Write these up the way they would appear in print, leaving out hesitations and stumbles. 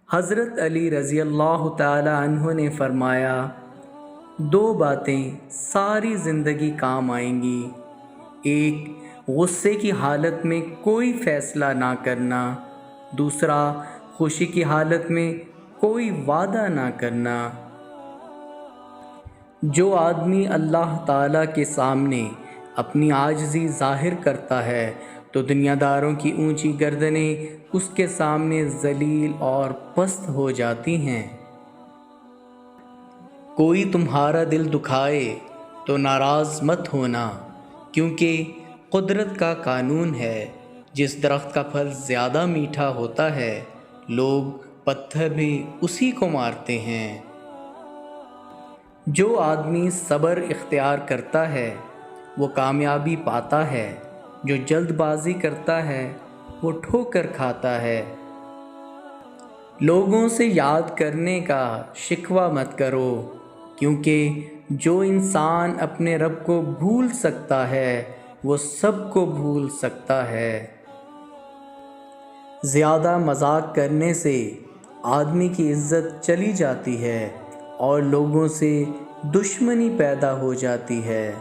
حضرت علی رضی اللہ تعالی عنہ نے فرمایا، دو باتیں ساری زندگی کام آئیں گی، ایک غصے کی حالت میں کوئی فیصلہ نہ کرنا، دوسرا خوشی کی حالت میں کوئی وعدہ نہ کرنا۔ جو آدمی اللہ تعالیٰ کے سامنے اپنی عاجزی ظاہر کرتا ہے تو دنیا داروں کی اونچی گردنیں اس کے سامنے ذلیل اور پست ہو جاتی ہیں۔ کوئی تمہارا دل دکھائے تو ناراض مت ہونا، کیونکہ قدرت کا قانون ہے، جس درخت کا پھل زیادہ میٹھا ہوتا ہے لوگ پتھر بھی اسی کو مارتے ہیں۔ جو آدمی صبر اختیار کرتا ہے وہ کامیابی پاتا ہے، جو جلد بازی کرتا ہے وہ ٹھوکر کھاتا ہے۔ لوگوں سے یاد کرنے کا شکوہ مت کرو، کیونکہ جو انسان اپنے رب کو بھول سکتا ہے وہ سب کو بھول سکتا ہے۔ زیادہ مذاق کرنے سے آدمی کی عزت چلی جاتی ہے اور لوگوں سے دشمنی پیدا ہو جاتی ہے۔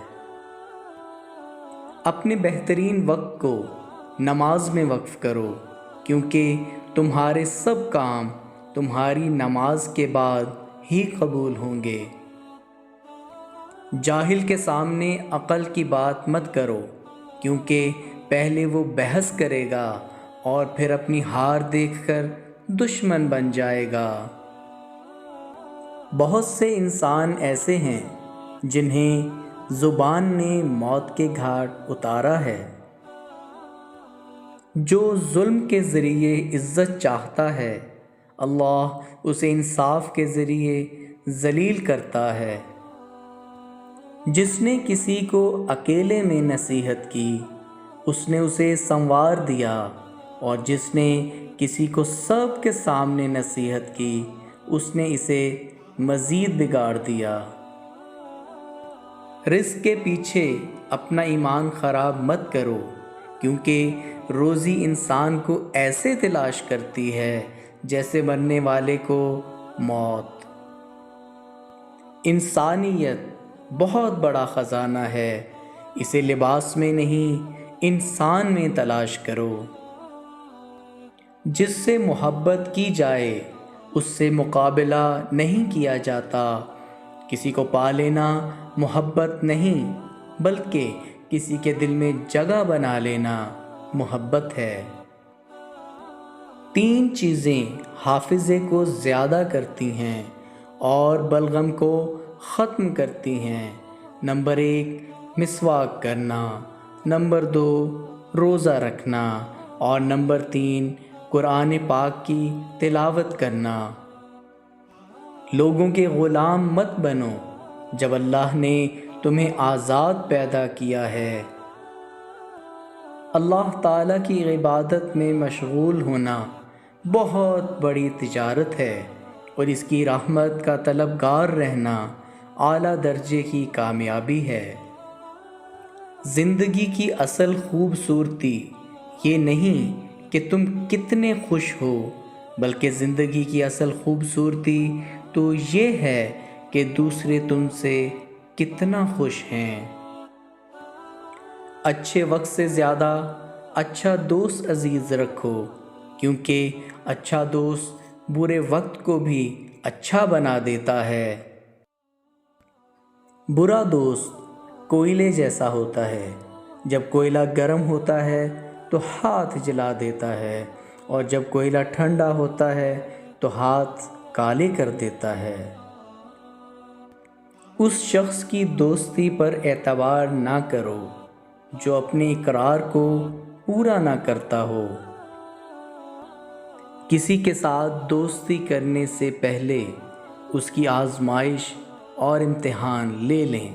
اپنے بہترین وقت کو نماز میں وقف کرو، کیونکہ تمہارے سب کام تمہاری نماز کے بعد ہی قبول ہوں گے۔ جاہل کے سامنے عقل کی بات مت کرو، کیونکہ پہلے وہ بحث کرے گا اور پھر اپنی ہار دیکھ کر دشمن بن جائے گا۔ بہت سے انسان ایسے ہیں جنہیں زبان نے موت کے گھاٹ اتارا ہے۔ جو ظلم کے ذریعے عزت چاہتا ہے اللہ اسے انصاف کے ذریعے ذلیل کرتا ہے۔ جس نے کسی کو اکیلے میں نصیحت کی اس نے اسے سنوار دیا، اور جس نے کسی کو سب کے سامنے نصیحت کی اس نے اسے مزید بگاڑ دیا۔ رزق کے پیچھے اپنا ایمان خراب مت کرو، کیونکہ روزی انسان کو ایسے تلاش کرتی ہے جیسے مرنے والے کو موت۔ انسانیت بہت بڑا خزانہ ہے، اسے لباس میں نہیں انسان میں تلاش کرو۔ جس سے محبت کی جائے اس سے مقابلہ نہیں کیا جاتا۔ کسی کو پا لینا محبت نہیں، بلکہ کسی کے دل میں جگہ بنا لینا محبت ہے۔ تین چیزیں حافظے کو زیادہ کرتی ہیں اور بلغم کو ختم کرتی ہیں۔ نمبر 1 مسواک کرنا، نمبر 2 روزہ رکھنا، اور نمبر 3 قرآن پاک کی تلاوت کرنا۔ لوگوں کے غلام مت بنو جب اللہ نے تمہیں آزاد پیدا کیا ہے۔ اللہ تعالیٰ کی عبادت میں مشغول ہونا بہت بڑی تجارت ہے، اور اس کی رحمت کا طلبگار رہنا اعلیٰ درجے کی کامیابی ہے۔ زندگی کی اصل خوبصورتی یہ نہیں کہ تم کتنے خوش ہو، بلکہ زندگی کی اصل خوبصورتی تو یہ ہے کہ دوسرے تم سے کتنا خوش ہیں۔ اچھے وقت سے زیادہ اچھا دوست عزیز رکھو، کیونکہ اچھا دوست برے وقت کو بھی اچھا بنا دیتا ہے۔ برا دوست کوئلے جیسا ہوتا ہے، جب کوئلہ گرم ہوتا ہے تو ہاتھ جلا دیتا ہے، اور جب کوئلہ ٹھنڈا ہوتا ہے تو ہاتھ کالے کر دیتا ہے۔ اس شخص کی دوستی پر اعتبار نہ کرو جو اپنے اقرار کو پورا نہ کرتا ہو۔ کسی کے ساتھ دوستی کرنے سے پہلے اس کی آزمائش اور امتحان لے لیں۔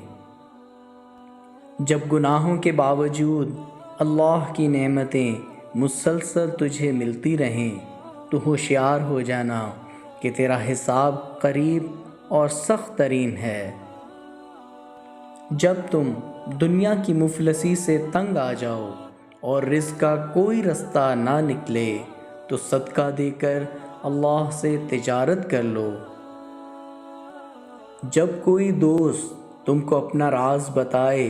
جب گناہوں کے باوجود اللہ کی نعمتیں مسلسل تجھے ملتی رہیں تو ہوشیار ہو جانا کہ تیرا حساب قریب اور سخت ترین ہے۔ جب تم دنیا کی مفلسی سے تنگ آ جاؤ اور رزق کا کوئی رستہ نہ نکلے تو صدقہ دے کر اللہ سے تجارت کر لو۔ جب کوئی دوست تم کو اپنا راز بتائے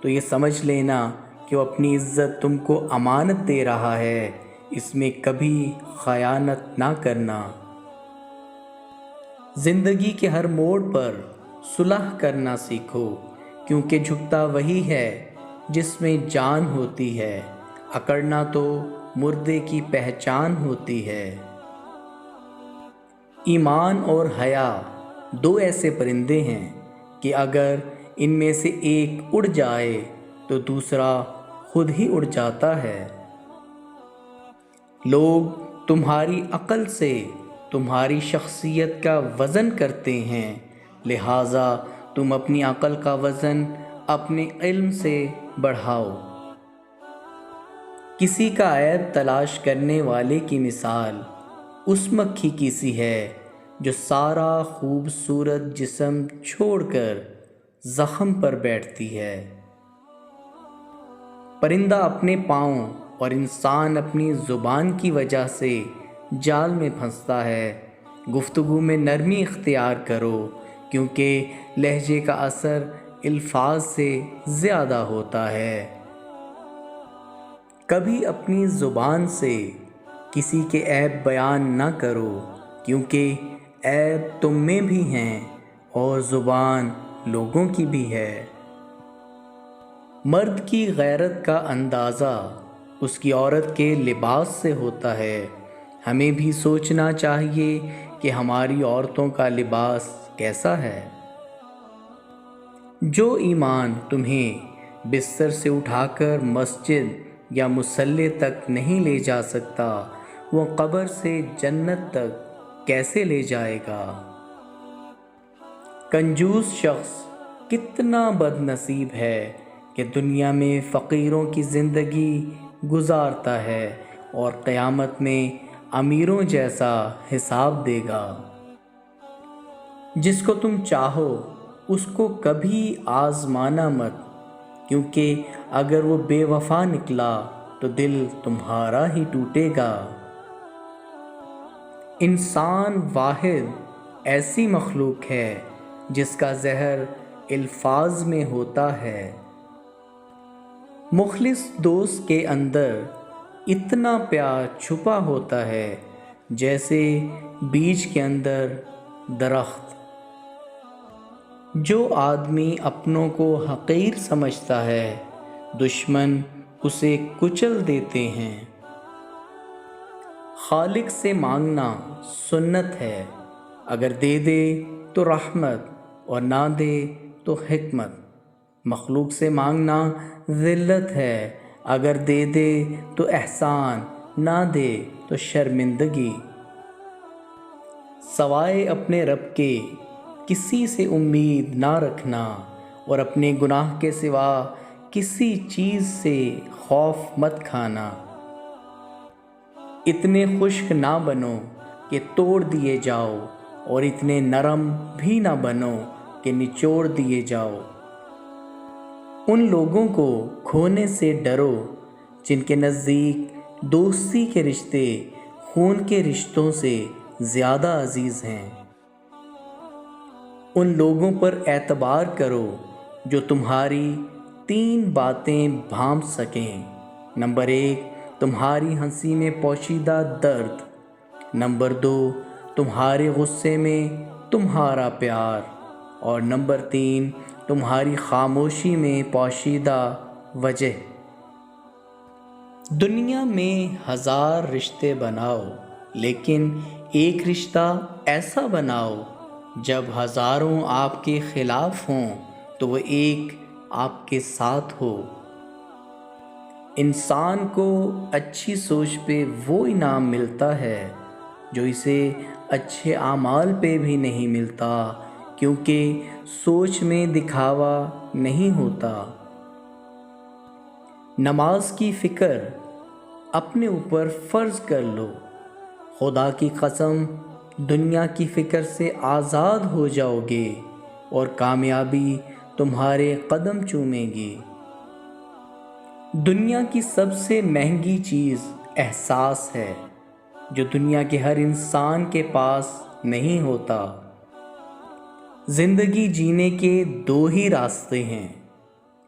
تو یہ سمجھ لینا کہ وہ اپنی عزت تم کو امانت دے رہا ہے، اس میں کبھی خیانت نہ کرنا۔ زندگی کے ہر موڑ پر صلح کرنا سیکھو، کیونکہ جھکتا وہی ہے جس میں جان ہوتی ہے، اکڑنا تو مردے کی پہچان ہوتی ہے۔ ایمان اور حیا دو ایسے پرندے ہیں کہ اگر ان میں سے ایک اڑ جائے تو دوسرا خود ہی اڑ جاتا ہے۔ لوگ تمہاری عقل سے تمہاری شخصیت کا وزن کرتے ہیں، لہٰذا تم اپنی عقل کا وزن اپنے علم سے بڑھاؤ۔ کسی کا عیب تلاش کرنے والے کی مثال اس مکھی کی سی ہے جو سارا خوبصورت جسم چھوڑ کر زخم پر بیٹھتی ہے۔ پرندہ اپنے پاؤں اور انسان اپنی زبان کی وجہ سے جال میں پھنستا ہے۔ گفتگو میں نرمی اختیار کرو، کیونکہ لہجے کا اثر الفاظ سے زیادہ ہوتا ہے۔ کبھی اپنی زبان سے کسی کے عیب بیان نہ کرو، کیونکہ عیب تم میں بھی ہیں اور زبان لوگوں کی بھی ہے۔ مرد کی غیرت کا اندازہ اس کی عورت کے لباس سے ہوتا ہے۔ ہمیں بھی سوچنا چاہیے کہ ہماری عورتوں کا لباس کیسا ہے۔ جو ایمان تمہیں بستر سے اٹھا کر مسجد یا مصلی تک نہیں لے جا سکتا، وہ قبر سے جنت تک کیسے لے جائے گا؟ کنجوس شخص کتنا بد نصیب ہے کہ دنیا میں فقیروں کی زندگی گزارتا ہے اور قیامت میں امیروں جیسا حساب دے گا۔ جس کو تم چاہو اس کو کبھی آزمانا مت، کیونکہ اگر وہ بے وفا نکلا تو دل تمہارا ہی ٹوٹے گا۔ انسان واحد ایسی مخلوق ہے جس کا زہر الفاظ میں ہوتا ہے۔ مخلص دوست کے اندر اتنا پیار چھپا ہوتا ہے جیسے بیج کے اندر درخت۔ جو آدمی اپنوں کو حقیر سمجھتا ہے، دشمن اسے کچل دیتے ہیں۔ خالق سے مانگنا سنت ہے، اگر دے دے تو رحمت اور نہ دے تو حکمت۔ مخلوق سے مانگنا ذلت ہے، اگر دے دے تو احسان، نہ دے تو شرمندگی۔ سوائے اپنے رب کے کسی سے امید نہ رکھنا اور اپنے گناہ کے سوا کسی چیز سے خوف مت کھانا۔ اتنے خشک نہ بنو کہ توڑ دیے جاؤ اور اتنے نرم بھی نہ بنو کہ نچوڑ دیے جاؤ۔ ان لوگوں کو کھونے سے ڈرو جن کے نزدیک دوستی کے رشتے خون کے رشتوں سے زیادہ عزیز ہیں۔ ان لوگوں پر اعتبار کرو جو تمہاری 3 باتیں بھانپ سکیں۔ نمبر 1، تمہاری ہنسی میں پوشیدہ درد۔ نمبر 2، تمہارے غصے میں تمہارا پیار۔ اور نمبر 3، تمہاری خاموشی میں پوشیدہ وجہ۔ دنیا میں 1000 رشتے بناؤ، لیکن ایک رشتہ ایسا بناؤ جب ہزاروں آپ کے خلاف ہوں تو وہ ایک آپ کے ساتھ ہو۔ انسان کو اچھی سوچ پہ وہ انعام ملتا ہے جو اسے اچھے اعمال پہ بھی نہیں ملتا، کیونکہ سوچ میں دکھاوا نہیں ہوتا۔ نماز کی فکر اپنے اوپر فرض کر لو، خدا کی قسم دنیا کی فکر سے آزاد ہو جاؤ گے اور کامیابی تمہارے قدم چومے گی۔ دنیا کی سب سے مہنگی چیز احساس ہے۔ جو دنیا کے ہر انسان کے پاس نہیں ہوتا۔ زندگی جینے کے دو ہی راستے ہیں،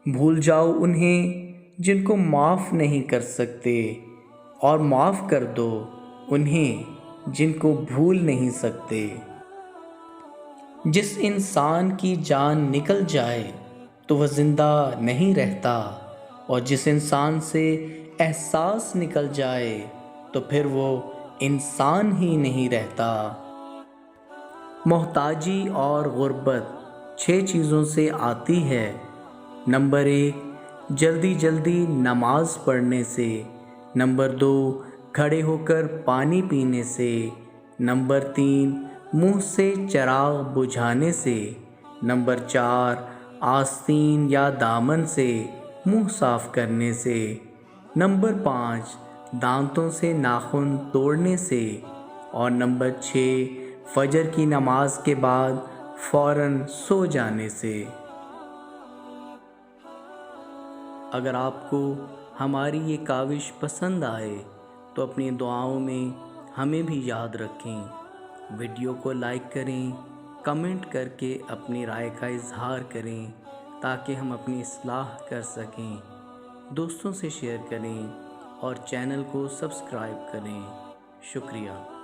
بھول جاؤ انہیں جن کو معاف نہیں کر سکتے، اور معاف کر دو انہیں جن کو بھول نہیں سکتے۔ جس انسان کی جان نکل جائے تو وہ زندہ نہیں رہتا، اور جس انسان سے احساس نکل جائے تو پھر وہ انسان ہی نہیں رہتا۔ محتاجی اور غربت 6 چیزوں سے آتی ہے۔ نمبر 1، جلدی جلدی نماز پڑھنے سے۔ نمبر 2، کھڑے ہو کر پانی پینے سے۔ نمبر 3، منہ سے چراغ بجھانے سے۔ نمبر 4، آستین یا دامن سے منہ صاف کرنے سے۔ نمبر 5، دانتوں سے ناخن توڑنے سے۔ اور نمبر 6، فجر کی نماز کے بعد فوراً سو جانے سے۔ اگر آپ کو ہماری یہ کاوش پسند آئے تو اپنی دعاؤں میں ہمیں بھی یاد رکھیں۔ ویڈیو کو لائک کریں، کمنٹ کر کے اپنی رائے کا اظہار کریں تاکہ ہم اپنی اصلاح کر سکیں۔ دوستوں سے شیئر کریں اور چینل کو سبسکرائب کریں۔ شکریہ۔